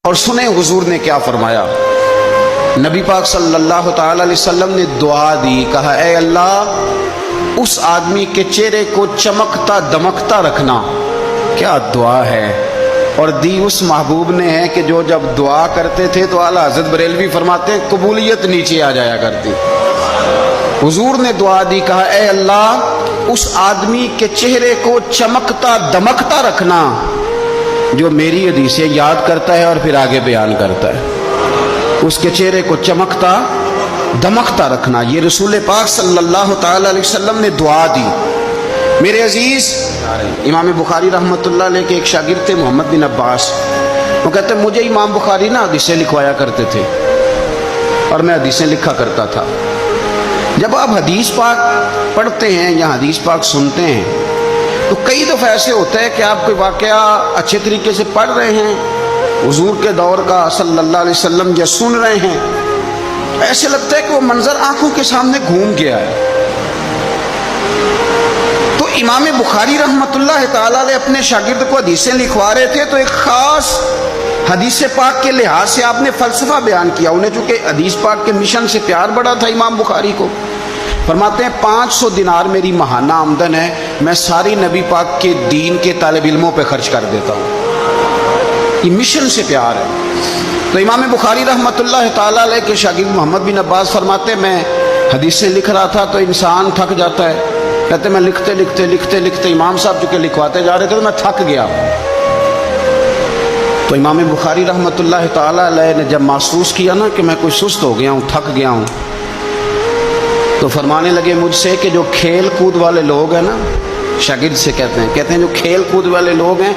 اور سنیں حضور نے کیا فرمایا۔ نبی پاک صلی اللہ تعالی علیہ وسلم نے دعا دی، کہا اے اللہ اس آدمی کے چہرے کو چمکتا دمکتا رکھنا۔ کیا دعا ہے، اور دی اس محبوب نے ہے کہ جو جب دعا کرتے تھے تو اعلیٰ حضرت بریلوی فرماتے ہیں قبولیت نیچے آ جایا کرتی۔ حضور نے دعا دی، کہا اے اللہ اس آدمی کے چہرے کو چمکتا دمکتا رکھنا جو میری حدیثیں یاد کرتا ہے اور پھر آگے بیان کرتا ہے۔ اس کے چہرے کو چمکتا دمکتا رکھنا، یہ رسول پاک صلی اللہ تعالی علیہ وسلم نے دعا دی۔ میرے عزیز، امام بخاری رحمۃ اللہ علیہ کے ایک شاگرد تھے محمد بن عباس، وہ کہتے ہیں مجھے امام بخاری نا حدیثیں لکھوایا کرتے تھے اور میں حدیثیں لکھا کرتا تھا۔ جب آپ حدیث پاک پڑھتے ہیں یا حدیث پاک سنتے ہیں تو کئی دفعہ ایسے ہوتا ہے کہ آپ کوئی واقعہ اچھے طریقے سے پڑھ رہے ہیں، حضور کے دور کا صلی اللہ علیہ وسلم یا سن رہے ہیں، ایسے لگتا ہے کہ وہ منظر آنکھوں کے سامنے گھوم گیا ہے۔ تو امام بخاری رحمۃ اللہ تعالی علیہ اپنے شاگرد کو حدیثیں لکھوا رہے تھے تو ایک خاص حدیث پاک کے لحاظ سے آپ نے فلسفہ بیان کیا۔ انہیں چونکہ حدیث پاک کے مشن سے پیار بڑا تھا امام بخاری کو، فرماتے ہیں 500 دینار میری ماہانہ آمدن ہے، میں ساری نبی پاک کے دین کے طالب علموں پہ خرچ کر دیتا ہوں۔ یہ مشن سے پیار ہے۔ تو امام بخاری رحمۃ اللہ تعالی علیہ کے شاگرد محمد بن عباس فرماتے ہیں میں حدیثیں لکھ رہا تھا تو انسان تھک جاتا ہے، کہتے میں لکھتے لکھتے لکھتے لکھتے امام صاحب چونکہ لکھواتے جا رہے تھے تو میں تھک گیا۔ تو امام بخاری رحمۃ اللہ تعالی علیہ نے جب محسوس کیا نا کہ میں کوئی سست ہو گیا ہوں، تھک گیا ہوں، تو فرمانے لگے مجھ سے کہ جو کھیل کود والے لوگ ہیں نا، شاگرد سے کہتے ہیں جو کھیل کود والے لوگ ہیں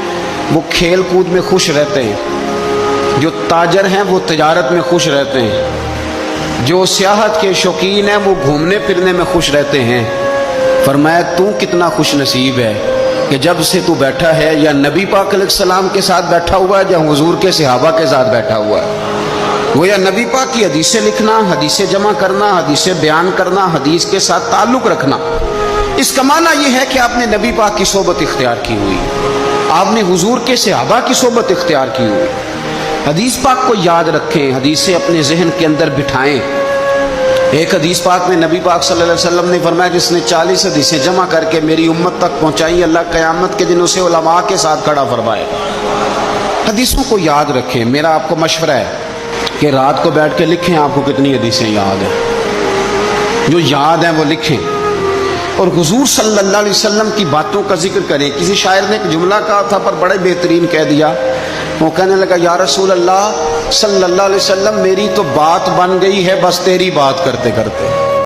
وہ کھیل کود میں خوش رہتے ہیں، جو تاجر ہیں وہ تجارت میں خوش رہتے ہیں، جو سیاحت کے شوقین ہیں وہ گھومنے پھرنے میں خوش رہتے ہیں۔ فرمایا تو کتنا خوش نصیب ہے کہ جب سے تو بیٹھا ہے یا نبی پاک علیہ السلام کے ساتھ بیٹھا ہوا ہے یا حضور کے صحابہ کے ساتھ بیٹھا ہوا ہے۔ وہ یا نبی پاک کی حدیثیں لکھنا، حدیثیں جمع کرنا، حدیثیں بیان کرنا، حدیث کے ساتھ تعلق رکھنا، اس کا معنی یہ ہے کہ آپ نے نبی پاک کی صحبت اختیار کی ہوئی، آپ نے حضور کے صحابہ کی صحبت اختیار کی ہوئی۔ حدیث پاک کو یاد رکھیں، حدیثیں اپنے ذہن کے اندر بٹھائیں۔ ایک حدیث پاک میں نبی پاک صلی اللہ علیہ وسلم نے فرمایا جس نے 40 حدیثیں جمع کر کے میری امت تک پہنچائی، اللہ قیامت کے دن اسے علماء کے ساتھ کھڑا فرمائے۔ حدیثوں کو یاد رکھیں۔ میرا آپ کو مشورہ ہے کہ رات کو بیٹھ کے لکھیں آپ کو کتنی حدیثیں یاد ہیں، جو یاد ہیں وہ لکھیں، اور حضور صلی اللہ علیہ وسلم کی باتوں کا ذکر کریں۔ کسی شاعر نے ایک جملہ کہا تھا پر بڑے بہترین کہہ دیا، وہ کہنے لگا یا رسول اللہ صلی اللہ علیہ وسلم میری تو بات بن گئی ہے بس تیری بات کرتے کرتے۔